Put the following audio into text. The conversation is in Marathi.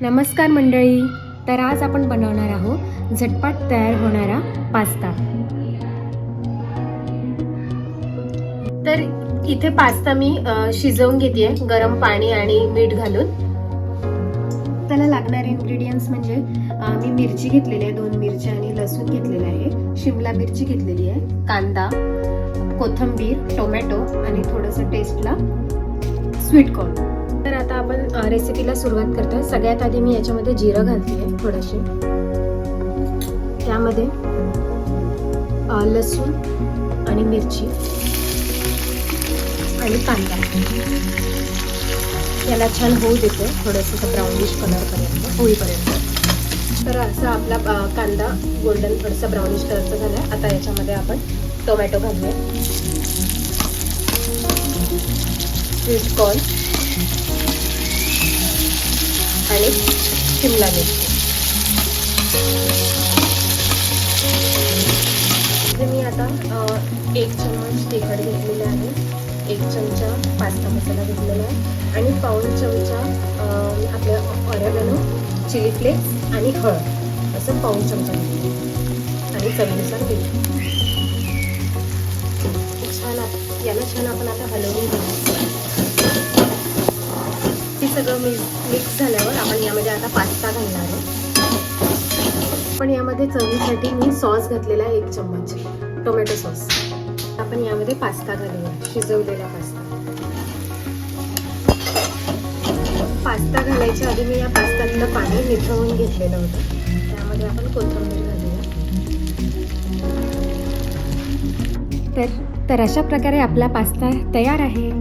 नमस्कार मंडळी. तर आज आपण बनवणार आहोत झटपट तयार होणारा पास्ता. तर इथे पास्ता मी शिजवून घेतेय गरम पाणी आणि मीठ घालून. त्याला लागणारे इन्ग्रेडियंट्स म्हणजे मी मिरची घेतलेली आहे, 2 मिरच्या आणि लसूण घेतलेला आहे, शिमला मिरची घेतलेली आहे, कांदा, कोथिंबीर, टोमॅटो आणि थोडंसं टेस्टला स्वीट कॉर्न. तर आता आपण रेसिपीला सुरुवात करतोय. सगळ्यात आधी मी याच्यामध्ये जिरं घालतेय थोडेसे, त्यामध्ये लसूण आणि मिरची आणि कांदा याला छान होऊ देतो, थोडंसं ब्राउनिश कलरपर्यंत होईपर्यंत. तर असा आपला कांदा गोल्डन थोडासा ब्राउनिश कलरचा झाला आहे. आता याच्यामध्ये आपण टोमॅटो घालूया, स्वीट कॉर्न आणि शिमला मिरची. मी आता 1 चम्मच तिखट घेतलेला आहे, 1 चमचा पास्ता मसाला घेतलेला आहे आणि पाऊण चमचा आपल्या ऑरेगॅनो, चिली फ्लेक्स आणि हळद असं पाऊण चमचा घेतलं आणि चवीनुसार मीठ. याला छान आपण आता हलवून घेऊ. हे सगळं मिक्स झाल्यावर आपण यामध्ये आता पास्ता घालणार आहोत. पण यामध्ये चवीसाठी मी सॉस घातलेला आहे 1 चम्मच टोमॅटो सॉस. आपण यामध्ये पास्ता घालूया, शिजवलेला पास्ता. पास्ता घालायच्या आधी मी या पास्त्यातलं पाणी निथळून घेतलेलं होतं. त्यामध्ये आपण कोथिंबीर घालूया. तर अशा प्रकारे आपला पास्ता तयार आहे.